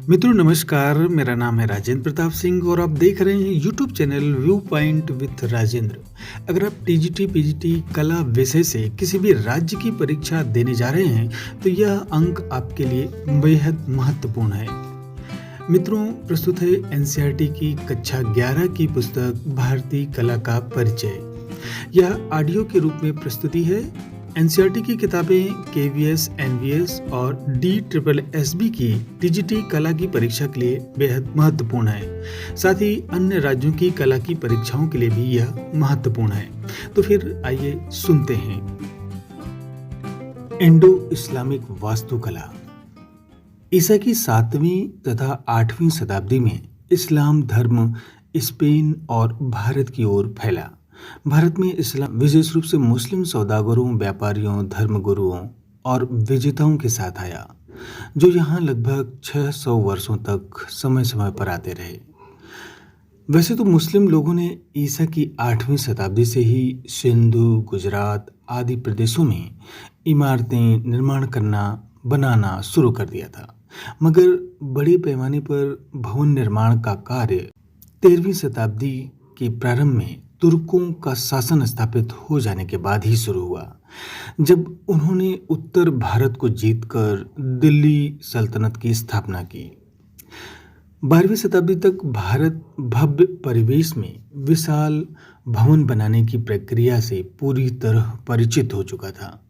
मित्रों नमस्कार, मेरा नाम है राजेंद्र प्रताप सिंह और आप देख रहे हैं YouTube channel view point with Rajendra. अगर आप टीजीटी पीजीटी कला विषय से किसी भी राज्य की परीक्षा देने जा रहे हैं तो यह अंक आपके लिए बेहद महत्वपूर्ण है। मित्रों, प्रस्तुत है एनसीईआरटी की कक्षा 11 की पुस्तक भारतीय कला का परिचय। यह ऑडियो के रूप में प्रस्तुति है। एनसीईआरटी की किताबें केवीएस, एनवीएस और DSSB की टीजीटी कला की परीक्षा के लिए बेहद महत्वपूर्ण है। साथ ही अन्य राज्यों की कला की परीक्षाओं के लिए भी यह महत्वपूर्ण है। तो फिर आइए सुनते हैं। इंडो इस्लामिक वास्तुकला। ईसा की 7वीं तथा 8वीं शताब्दी में इस्लाम धर्म स्पेन और भारत की ओर फैला। भारत में इस्लाम विशेष रूप से मुस्लिम सौदागरों, व्यापारियों, धर्मगुरुओं और विजेताओं के साथ आया, जो यहाँ लगभग 600 वर्षों तक समय समय पर आते रहे। वैसे तो मुस्लिम लोगों ने ईसा की 8वीं शताब्दी से ही सिंधु, गुजरात आदि प्रदेशों में इमारतें निर्माण बनाना शुरू कर दिया था, मगर बड़े पैमाने पर भवन निर्माण का कार्य 13वीं शताब्दी के प्रारंभ में तुर्कों का शासन स्थापित हो जाने के बाद ही शुरू हुआ, जब उन्होंने उत्तर भारत को जीतकर दिल्ली सल्तनत की स्थापना की। 12वीं शताब्दी तक भारत भव्य परिवेश में विशाल भवन बनाने की प्रक्रिया से पूरी तरह परिचित हो चुका था।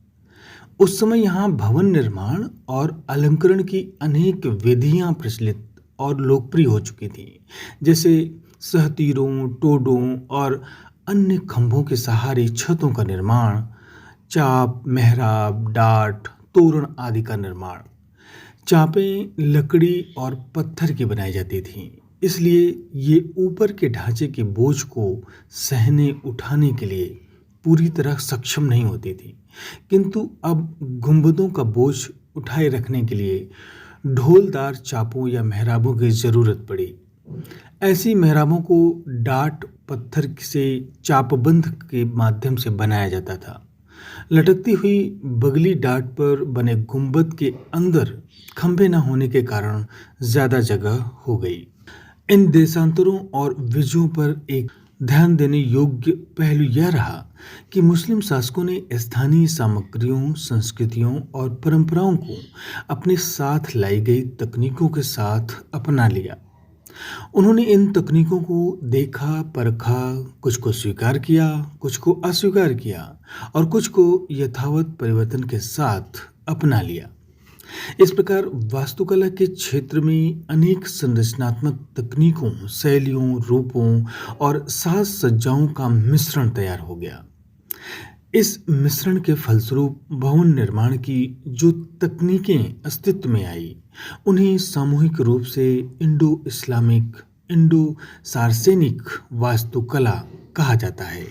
उस समय यहाँ भवन निर्माण और अलंकरण की अनेक विधियां प्रचलित और लोकप्रिय हो चुकी थी, जैसे सहतीरों, टोडों और अन्य खंभों के सहारे छतों का निर्माण, चाप, मेहराब, डाट, तोरण आदि का निर्माण। चापें लकड़ी और पत्थर की बनाई जाती थीं, इसलिए ये ऊपर के ढांचे के बोझ को सहने उठाने के लिए पूरी तरह सक्षम नहीं होती थी। किंतु अब गुंबदों का बोझ उठाए रखने के लिए ढोलदार चापों या मेहराबों की जरूरत पड़ी। ऐसी मेहराबों को डाट पत्थर से चापबंद के माध्यम से बनाया जाता था। लटकती हुई बगली डाट पर बने गुंबद के अंदर खंभे न होने के कारण ज्यादा जगह हो गई। इन देशांतरों और विजयों पर एक ध्यान देने योग्य पहलू यह रहा कि मुस्लिम शासकों ने स्थानीय सामग्रियों, संस्कृतियों और परंपराओं को अपने साथ लाई गई तकनीकों के साथ अपना लिया। उन्होंने इन तकनीकों को देखा, परखा, कुछ को स्वीकार किया, कुछ को अस्वीकार किया और कुछ को यथावत परिवर्तन के साथ अपना लिया। इस प्रकार वास्तुकला के क्षेत्र में अनेक संरचनात्मक तकनीकों, शैलियों, रूपों और साज सज्जाओं का मिश्रण तैयार हो गया। इस मिश्रण के फलस्वरूप भवन निर्माण की जो तकनीकें अस्तित्व में आई, उन्हें सामूहिक रूप से इंडो इस्लामिक, इंडो सार्सेनिक वास्तुकला कहा जाता है।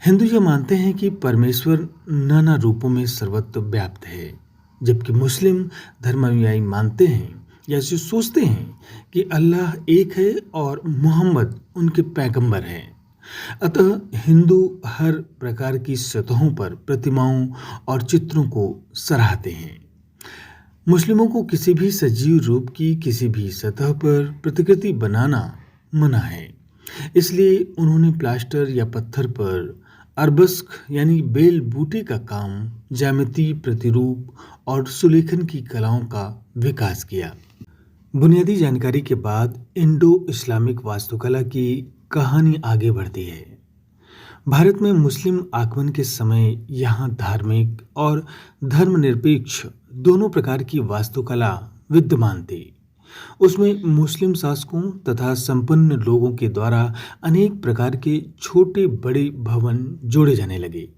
हिंदू ये मानते हैं कि परमेश्वर नाना रूपों में सर्वत्र व्याप्त है, जबकि मुस्लिम धर्मानुयायी मानते हैं या ऐसे सोचते हैं कि अल्लाह एक है और मोहम्मद उनके पैगंबर हैं। अतः हिंदू हर प्रकार की सतहों पर प्रतिमाओं और चित्रों को सराहते हैं। मुस्लिमों को किसी भी सजीव रूप की किसी भी सतह पर प्रतिकृति बनाना मना है, इसलिए उन्होंने प्लास्टर या पत्थर पर अरबस्क यानी बेल बूटे का काम, ज्यामिति, प्रतिरूप और सुलेखन की कलाओं का विकास किया। बुनियादी जानकारी के बाद इंडो इस्लामिक वास्तुकला की कहानी आगे बढ़ती है। भारत में मुस्लिम आगमन के समय यहाँ धार्मिक और धर्मनिरपेक्ष दोनों प्रकार की वास्तुकला विद्यमान थी। उसमें मुस्लिम शासकों तथा संपन्न लोगों के द्वारा अनेक प्रकार के छोटे बड़े भवन जोड़े जाने लगे,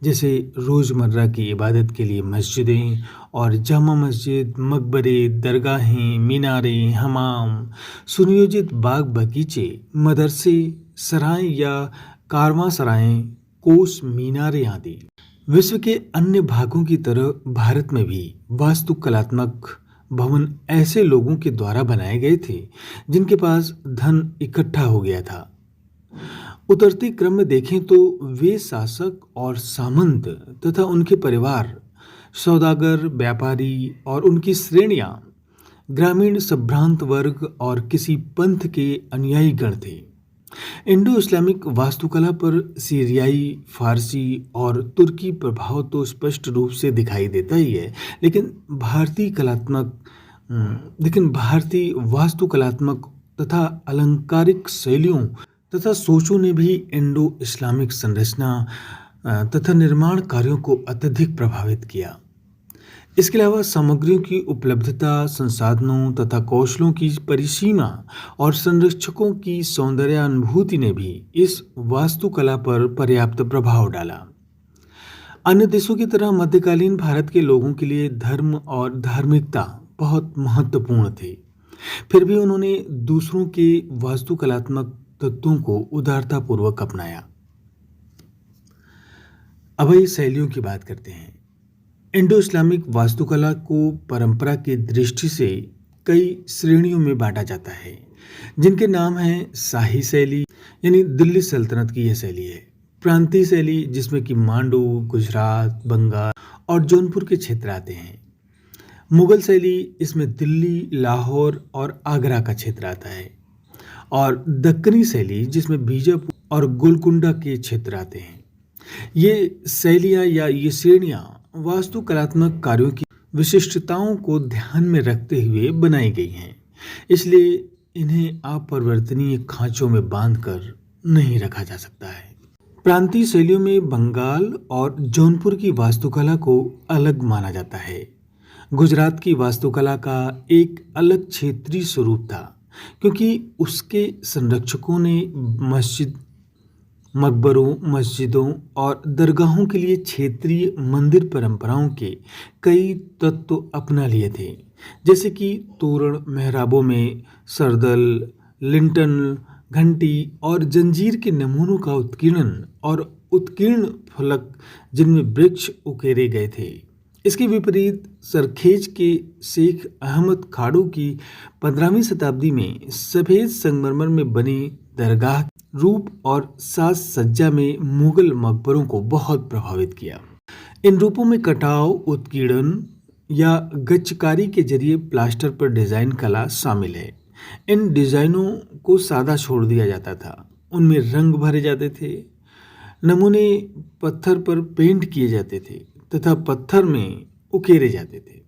जैसे रोजमर्रा की इबादत के लिए मस्जिदें और जामा मस्जिद, मकबरे, दरगाहें, मीनारें, हमाम, सुनियोजित बाग बगीचे, मदरसे, सराय या कारवां-सराएं, कोस, मीनारें आदि। विश्व के अन्य भागों की तरह भारत में भी वास्तुकलात्मक भवन ऐसे लोगों के द्वारा बनाए गए थे जिनके पास धन इकट्ठा हो गया था। उतरते क्रम में देखें तो वे शासक और सामंत तथा उनके परिवार, सौदागर, व्यापारी और उनकी श्रेणियां ग्रामीण संभ्रांत वर्ग और किसी पंथ के अनुयायी गण थे। इंडो इस्लामिक वास्तुकला पर सीरियाई, फारसी और तुर्की प्रभाव तो स्पष्ट रूप से दिखाई देता ही है, लेकिन भारतीय वास्तुकलात्मक तथा अलंकारिक शैलियों तथा सोचों ने भी इंडो इस्लामिक संरचना तथा निर्माण कार्यों को अत्यधिक प्रभावित किया। इसके अलावा सामग्रियों की उपलब्धता, संसाधनों तथा कौशलों की परिसीमा और संरक्षकों की सौंदर्यानुभूति ने भी इस वास्तुकला पर पर्याप्त प्रभाव डाला। अन्य देशों की तरह मध्यकालीन भारत के लोगों के लिए धर्म और धार्मिकता बहुत महत्वपूर्ण थे। फिर भी उन्होंने दूसरों के वास्तुकलात्मक तत्वों को उदारतापूर्वक अपनाया। अब ये शैलियों की बात करते हैं। इंडो इस्लामिक वास्तुकला को परंपरा की दृष्टि से कई श्रेणियों में बांटा जाता है, जिनके नाम हैं शाही शैली, यानी दिल्ली सल्तनत की यह शैली है। प्रांतीय शैली, जिसमें कि मांडू, गुजरात, बंगाल और जौनपुर के क्षेत्र आते हैं। मुगल शैली, इसमें दिल्ली, लाहौर और आगरा का क्षेत्र आता है। और दक्कनी शैली, जिसमें बीजापुर और गोलकुंडा के क्षेत्र आते हैं। ये शैलियाँ या ये श्रेणियाँ वास्तुकलात्मक कार्यों की विशिष्टताओं को ध्यान में रखते हुए बनाई गई हैं, इसलिए इन्हें अपरिवर्तनीय खांचों में बांधकर नहीं रखा जा सकता है। प्रांतीय शैलियों में बंगाल और जौनपुर की वास्तुकला को अलग माना जाता है। गुजरात की वास्तुकला का एक अलग क्षेत्रीय स्वरूप था, क्योंकि उसके संरक्षकों ने मकबरों, मस्जिदों और दरगाहों के लिए क्षेत्रीय मंदिर परंपराओं के कई तत्व अपना लिए थे, जैसे कि तोरण, मेहराबों में सरदल, लिंटन, घंटी और जंजीर के नमूनों का उत्कीर्णन और उत्कीर्ण फलक जिनमें वृक्ष उकेरे गए थे। इसके विपरीत सरखेज के शेख अहमद खाड़ू की 15वीं शताब्दी में सफेद संगमरमर में बनी दरगाह रूप और साज सज्जा में मुगल मकबरों को बहुत प्रभावित किया। इन रूपों में कटाव, उत्कीर्णन या गच्चकारी के जरिए प्लास्टर पर डिजाइन कला शामिल है। इन डिजाइनों को सादा छोड़ दिया जाता था, उनमें रंग भरे जाते थे, नमूने पत्थर पर पेंट किए जाते थे तथा पत्थर में उकेरे जाते थे।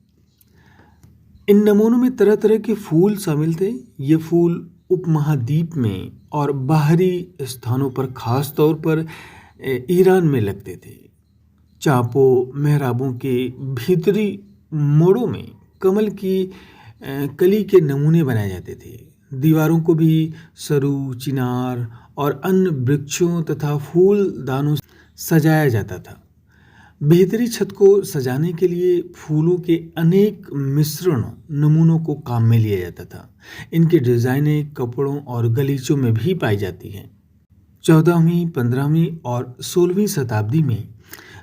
इन नमूनों में तरह तरह के फूल शामिल थे। ये फूल उपमहाद्वीप में और बाहरी स्थानों पर, खास तौर पर ईरान में लगते थे। चापों, मेहराबों के भीतरी मोड़ों में कमल की कली के नमूने बनाए जाते थे। दीवारों को भी सरू, चिनार और अन्य वृक्षों तथा फूलदानों से सजाया जाता था। भीतरी छत को सजाने के लिए फूलों के अनेक मिश्रण नमूनों को काम में लिया जाता था। इनकी डिजाइनें कपड़ों और गलीचों में भी पाई जाती हैं। 14वीं, 15वीं और 16वीं शताब्दी में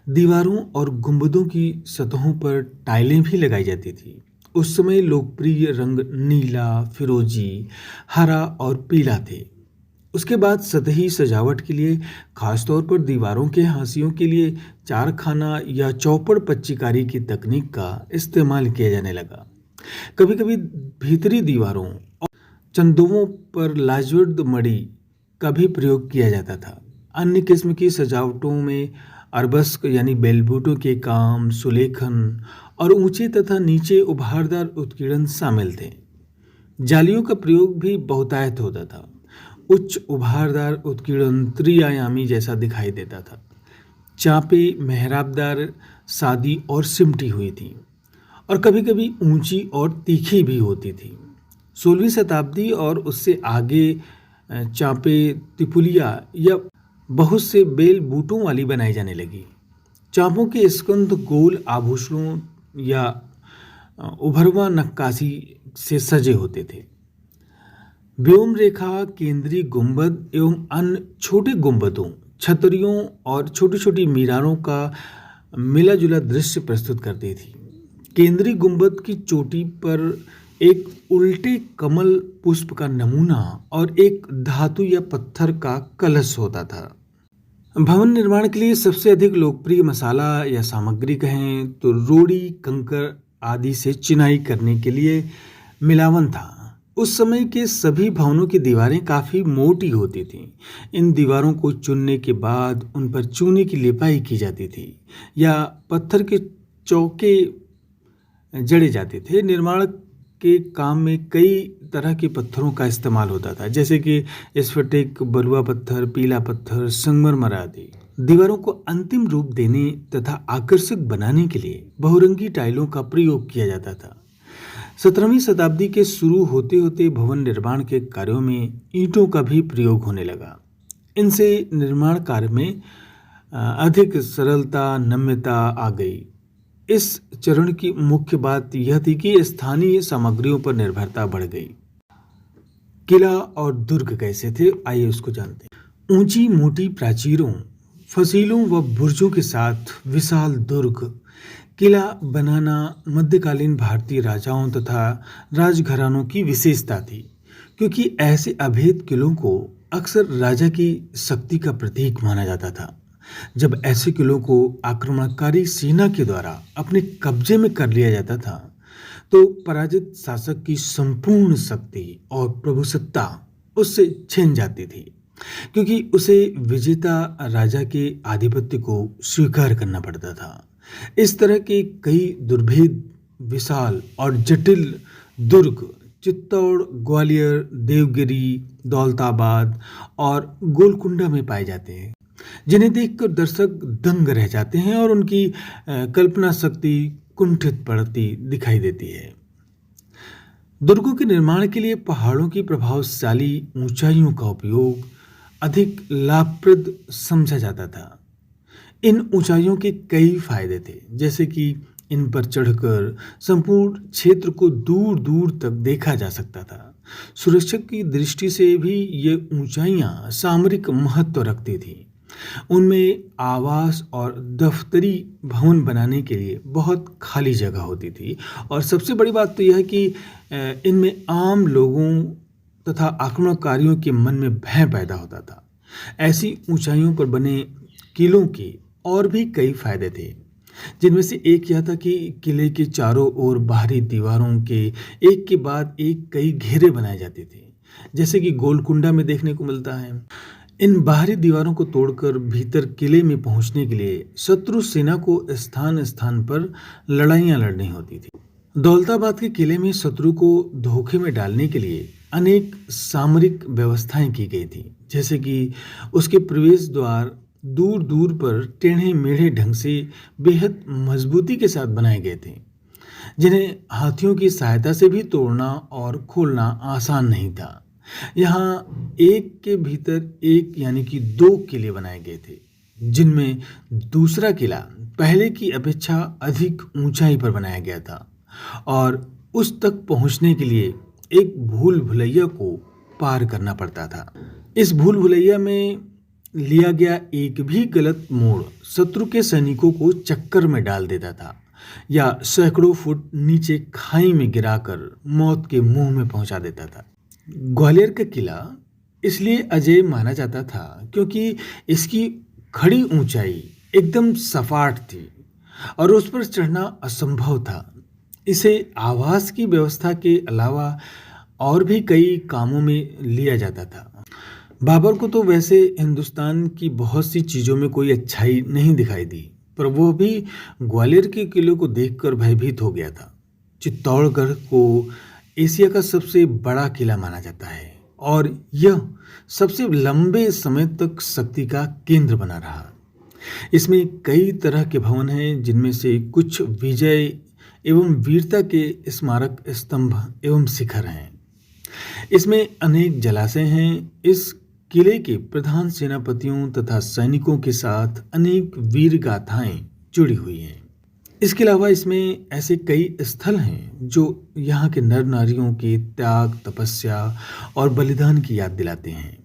दीवारों और गुंबदों की सतहों पर टाइलें भी लगाई जाती थी। उस समय लोकप्रिय रंग नीला, फिरोजी, हरा और पीला थे। उसके बाद सतही सजावट के लिए, खासतौर पर दीवारों के हाशियों के लिए, चारखाना या चौपड़ पच्चीकारी की तकनीक का इस्तेमाल किया जाने लगा। कभी कभी भीतरी दीवारों और चंदों पर लाजवर्द मणि का भी प्रयोग किया जाता था। अन्य किस्म की सजावटों में अरबस्क यानी बेलबूटों के काम, सुलेखन और ऊंचे तथा नीचे उभारदार उत्कीर्णन शामिल थे। जालियों का प्रयोग भी बहुतायत होता था। उच्च उभारदार उत्कीर्णन त्रिआयामी जैसा दिखाई देता था। चापें मेहराबदार, सादी और सिमटी हुई थी और कभी कभी ऊंची और तीखी भी होती थी। 16वीं शताब्दी और उससे आगे चापें तिपुलिया या बहुत से बेल बूटों वाली बनाई जाने लगी। चापों के स्कंध गोल आभूषणों या उभरवा नक्काशी से सजे होते थे। व्योम रेखा, केंद्रीय गुंबद एवं अन्य छोटे गुंबदों, छतरियों और छोटी छोटी मीनारों का मिला जुला दृश्य प्रस्तुत करती थी। केंद्रीय गुंबद की चोटी पर एक उल्टे कमल पुष्प का नमूना और एक धातु या पत्थर का कलश होता था। भवन निर्माण के लिए सबसे अधिक लोकप्रिय मसाला या सामग्री कहें तो रोड़ी, कंकर आदि से चिनाई करने के लिए मिलावन था। उस समय के सभी भवनों की दीवारें काफी मोटी होती थीं। इन दीवारों को चुनने के बाद उन पर चूने की लिपाई की जाती थी या पत्थर के चौके जड़े जाते थे। निर्माण के काम में कई तरह के पत्थरों का इस्तेमाल होता था, जैसे कि स्फटिक, बलुआ पत्थर, पीला पत्थर, संगमरमर आदि। दीवारों को अंतिम रूप देने तथा आकर्षक बनाने के लिए बहुरंगी टाइलों का प्रयोग किया जाता था। 17वीं शताब्दी के शुरू होते होते भवन निर्माण के कार्यों में ईंटों का भी प्रयोग होने लगा। इनसे निर्माण कार्य में अधिक सरलता, नम्यता आ गई। इस चरण की मुख्य बात यह थी कि स्थानीय सामग्रियों पर निर्भरता बढ़ गई। किला और दुर्ग कैसे थे, आइए उसको जानते हैं। ऊंची मोटी प्राचीरों, फसीलों व बुर्जों के साथ विशाल दुर्ग। किला बनाना मध्यकालीन भारतीय राजाओं तथा राजघरानों की विशेषता थी, क्योंकि ऐसे अभेद किलों को अक्सर राजा की शक्ति का प्रतीक माना जाता था। जब ऐसे किलों को आक्रमणकारी सेना के द्वारा अपने कब्जे में कर लिया जाता था, तो पराजित शासक की संपूर्ण शक्ति और प्रभुसत्ता उससे छिन जाती थी, क्योंकि उसे विजेता राजा के आधिपत्य को स्वीकार करना पड़ता था। इस तरह के कई दुर्भेद, विशाल और जटिल दुर्ग चित्तौड़, ग्वालियर, देवगिरी, दौलताबाद और गोलकुंडा में पाए जाते हैं, जिन्हें देखकर दर्शक दंग रह जाते हैं और उनकी कल्पना शक्ति कुंठित पड़ती दिखाई देती है। दुर्गों के निर्माण के लिए पहाड़ों की प्रभावशाली ऊंचाइयों का उपयोग अधिक लाभप्रद समझा जाता था। इन ऊंचाइयों के कई फायदे थे, जैसे कि इन पर चढ़कर संपूर्ण क्षेत्र को दूर दूर तक देखा जा सकता था। सुरक्षा की दृष्टि से भी ये ऊंचाइयां सामरिक महत्व रखती थी। उनमें आवास और दफ्तरी भवन बनाने के लिए बहुत खाली जगह होती थी, और सबसे बड़ी बात तो यह है कि इनमें आम लोगों तथा आक्रमणकारियों के मन में भय पैदा होता था। ऐसी ऊंचाइयों पर बने किलों के और भी कई फायदे थे, जिनमें से एक यह था कि किले के चारों ओर बाहरी दीवारों के एक के बाद एक कई घेरे बनाए जाते थे, जैसे कि गोलकुंडा में देखने को मिलता है। इन बाहरी दीवारों को तोड़कर भीतर किले में पहुंचने के लिए शत्रु सेना को स्थान स्थान पर लड़ाइयां लड़नी होती थी। दौलताबाद के किले में शत्रु को धोखे में डालने के लिए अनेक सामरिक व्यवस्थाएं की गई थी, जैसे कि उसके प्रवेश द्वार दूर दूर पर टेढ़े मेढ़े ढंग से बेहद मजबूती के साथ बनाए गए थे, जिन्हें हाथियों की सहायता से भी तोड़ना और खोलना आसान नहीं था। यहाँ एक के भीतर एक यानी कि दो किले बनाए गए थे, जिनमें दूसरा किला पहले की अपेक्षा अधिक ऊंचाई पर बनाया गया था, और उस तक पहुंचने के लिए एक भूल भुलैया को पार करना पड़ता था। इस भूल भुलैया में लिया गया एक भी गलत मोड़ शत्रु के सैनिकों को चक्कर में डाल देता था या सैकड़ों फुट नीचे खाई में गिराकर मौत के मुंह में पहुंचा देता था। ग्वालियर का किला इसलिए अजेय माना जाता था क्योंकि इसकी खड़ी ऊंचाई एकदम सपाट थी और उस पर चढ़ना असंभव था। इसे आवास की व्यवस्था के अलावा और भी कई कामों में लिया जाता था। बाबर को तो वैसे हिंदुस्तान की बहुत सी चीज़ों में कोई अच्छाई नहीं दिखाई दी, पर वो भी ग्वालियर के किले को देखकर भयभीत हो गया था। चित्तौड़गढ़ को एशिया का सबसे बड़ा किला माना जाता है और यह सबसे लंबे समय तक शक्ति का केंद्र बना रहा। इसमें कई तरह के भवन हैं, जिनमें से कुछ विजय एवं वीरता के स्मारक स्तंभ एवं शिखर हैं। इसमें अनेक जलाशय हैं। इस किले के प्रधान सेनापतियों तथा सैनिकों के साथ अनेक वीर गाथाएं जुड़ी हुई हैं। इसके अलावा इसमें ऐसे कई स्थल हैं जो यहाँ के नर नारियों के त्याग, तपस्या और बलिदान की याद दिलाते हैं।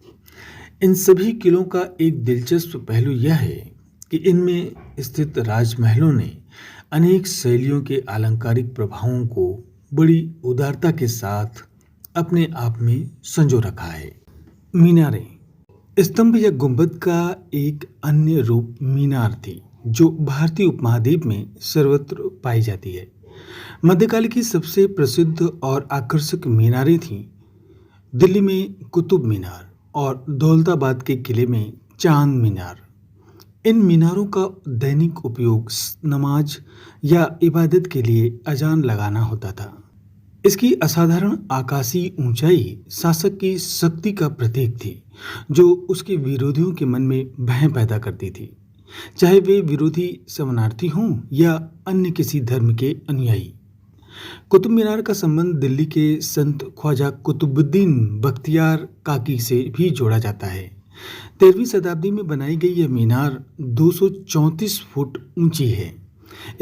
इन सभी किलों का एक दिलचस्प पहलू यह है कि इनमें स्थित राजमहलों ने अनेक शैलियों के आलंकारिक प्रभावों को बड़ी उदारता के साथ अपने आप में संजो रखा है। मीनारें, स्तंभ या गुंबद का एक अन्य रूप मीनार थी, जो भारतीय उपमहाद्वीप में सर्वत्र पाई जाती है। मध्यकाल की सबसे प्रसिद्ध और आकर्षक मीनारें थीं दिल्ली में कुतुब मीनार और दौलताबाद के किले में चांद मीनार। इन मीनारों का दैनिक उपयोग नमाज या इबादत के लिए अजान लगाना होता था। इसकी असाधारण आकाशीय ऊंचाई शासक की शक्ति का प्रतीक थी, जो उसके विरोधियों के मन में भय पैदा करती थी, चाहे वे विरोधी शरणार्थी हों या अन्य किसी धर्म के अनुयायी। कुतुब मीनार का संबंध दिल्ली के संत ख्वाजा कुतुबुद्दीन बख्तियार काकी से भी जोड़ा जाता है। 13वीं शताब्दी में बनाई गई यह मीनार 234 फुट ऊंची है।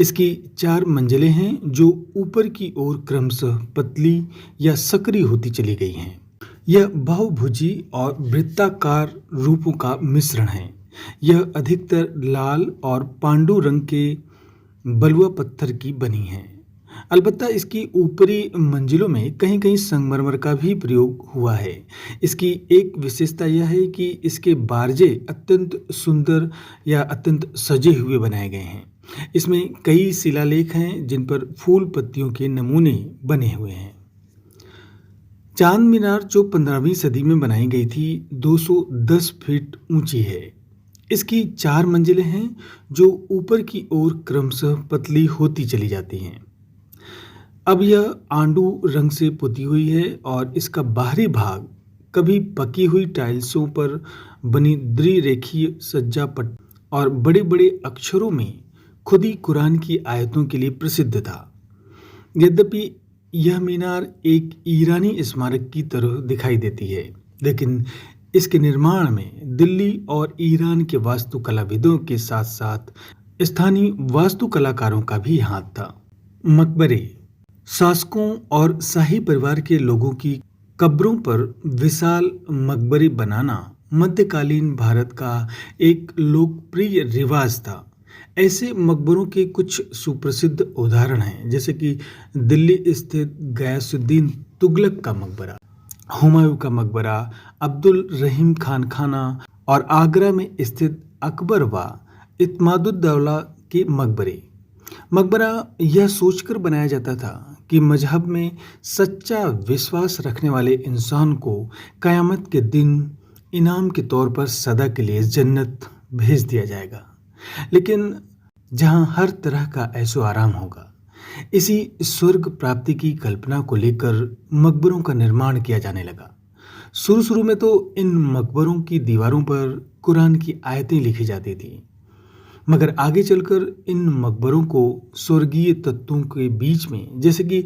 इसकी 4 मंजिलें हैं जो ऊपर की ओर क्रमशः पतली या सकरी होती चली गई हैं। यह बहुभुजी और वृत्ताकार रूपों का मिश्रण है। यह अधिकतर लाल और पांडु रंग के बलुआ पत्थर की बनी है। अलबत्ता इसकी ऊपरी मंजिलों में कहीं कहीं संगमरमर का भी प्रयोग हुआ है। इसकी एक विशेषता यह है कि इसके बारजे अत्यंत सुंदर या अत्यंत सजे हुए बनाए गए हैं। इसमें कई शिलालेख हैं जिन पर फूल पत्तियों के नमूने बने हुए हैं। चांद मीनार जो 15वीं सदी में बनाई गई थी 210 फीट ऊंची है। इसकी 4 मंजिलें हैं जो ऊपर की ओर क्रमशः पतली होती चली जाती हैं। अब यह आंडू रंग से पुती हुई है और इसका बाहरी भाग कभी पकी हुई टाइल्सों पर बनी द्विरेखीय सज्जा पट और बड़े बड़े अक्षरों में खुदी कुरान की आयतों के लिए प्रसिद्ध था। यद्यपि यह मीनार एक ईरानी स्मारक की तरह दिखाई देती है, लेकिन इसके निर्माण में दिल्ली और ईरान के वास्तुकलाविदों के साथ साथ स्थानीय वास्तुकलाकारों का भी हाथ था। मकबरे शासकों और शाही परिवार के लोगों की कब्रों पर विशाल मकबरे बनाना मध्यकालीन भारत का एक लोकप्रिय रिवाज था। ऐसे मकबरों के कुछ सुप्रसिद्ध उदाहरण हैं, जैसे कि दिल्ली स्थित गयासुद्दीन तुगलक का मकबरा, हुमायूं का मकबरा, अब्दुल रहीम खान खाना और आगरा में स्थित अकबर व इत्मादुद्दौला के मकबरे। मकबरा यह सोचकर बनाया जाता था कि मजहब में सच्चा विश्वास रखने वाले इंसान को कयामत के दिन इनाम के तौर पर सदा के लिए जन्नत भेज दिया जाएगा, लेकिन जहां हर तरह का ऐशो आराम होगा। इसी स्वर्ग प्राप्ति की कल्पना को लेकर मकबरों का निर्माण किया जाने लगा। शुरू शुरू में तो इन मकबरों की दीवारों पर कुरान की आयतें लिखी जाती थी, मगर आगे चलकर इन मकबरों को स्वर्गीय तत्वों के बीच में, जैसे कि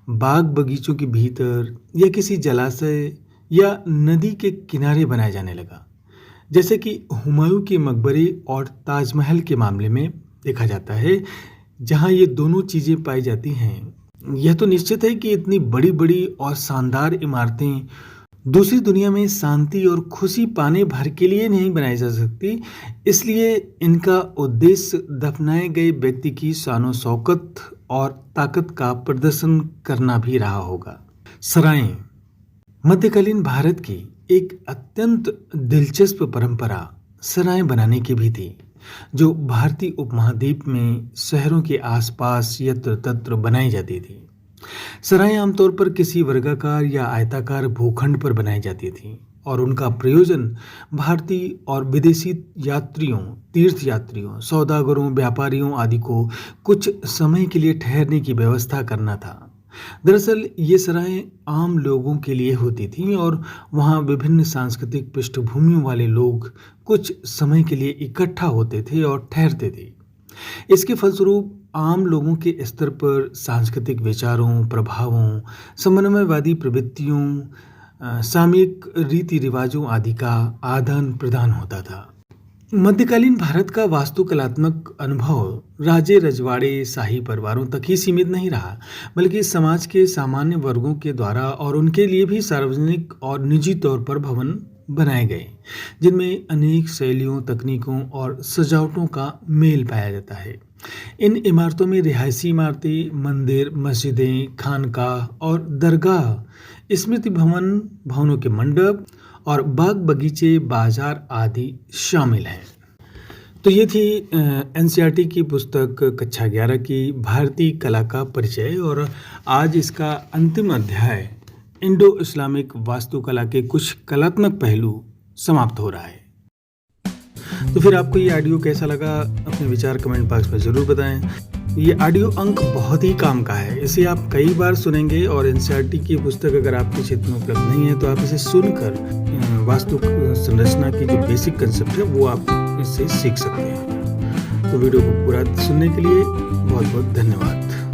बाग बगीचों के भीतर या किसी जलाशय या नदी के किनारे बनाया जाने लगा, जैसे कि हुमायूं के मकबरे और ताजमहल के मामले में देखा जाता है। जहां ये दोनों चीजें पाई जाती हैं, यह तो निश्चित है कि इतनी बड़ी बड़ी और शानदार इमारतें दूसरी दुनिया में शांति और खुशी पाने भर के लिए नहीं बनाई जा सकती, इसलिए इनका उद्देश्य दफनाए गए व्यक्ति की शानो शौकत और ताकत का प्रदर्शन करना भी रहा होगा। सराय मध्यकालीन भारत की एक अत्यंत दिलचस्प परंपरा सराय बनाने की भी थी, जो भारतीय उपमहाद्वीप में शहरों के आसपास यत्र तत्र बनाई जाती थी। सराय आमतौर पर किसी वर्गाकार या आयताकार भूखंड पर बनाई जाती थी और उनका प्रयोजन भारतीय और विदेशी यात्रियों, तीर्थयात्रियों, सौदागरों, व्यापारियों आदि को कुछ समय के लिए ठहरने की व्यवस्था करना था। दरअसल ये सराय आम लोगों के लिए होती थीं और वहाँ विभिन्न सांस्कृतिक पृष्ठभूमियों वाले लोग कुछ समय के लिए इकट्ठा होते थे और ठहरते थे। इसके फलस्वरूप आम लोगों के स्तर पर सांस्कृतिक विचारों, प्रभावों, समन्वयवादी प्रवृत्तियों, सामयिक रीति रिवाजों आदि का आदान प्रदान होता था। मध्यकालीन भारत का वास्तुकलात्मक अनुभव राजे रजवाड़े शाही परिवारों तक ही सीमित नहीं रहा, बल्कि समाज के सामान्य वर्गों के द्वारा और उनके लिए भी सार्वजनिक और निजी तौर पर भवन बनाए गए, जिनमें अनेक शैलियों, तकनीकों और सजावटों का मेल पाया जाता है। इन इमारतों में रिहायशी इमारतें, मंदिर, मस्जिदें, खानकाह और दरगाह, स्मृति भवन, भवनों के मंडप और बाग बगीचे, बाजार आदि शामिल हैं। तो ये थी एनसीईआरटी की पुस्तक कक्षा 11 की भारतीय कला का परिचय। और आज इसका अंतिम अध्याय इंडो इस्लामिक वास्तुकला के कुछ कलात्मक पहलू समाप्त हो रहा है। तो फिर आपको ये ऑडियो कैसा लगा, अपने विचार कमेंट बॉक्स में ज़रूर बताएं। ये ऑडियो अंक बहुत ही काम का है, इसे आप कई बार सुनेंगे। और एनसीईआरटी की पुस्तक अगर आपके क्षेत्र में उपलब्ध नहीं है तो आप इसे सुनकर वास्तु संरचना की जो बेसिक कंसेप्ट है वो आप इससे सीख सकते हैं। तो वीडियो को पूरा सुनने के लिए बहुत बहुत धन्यवाद।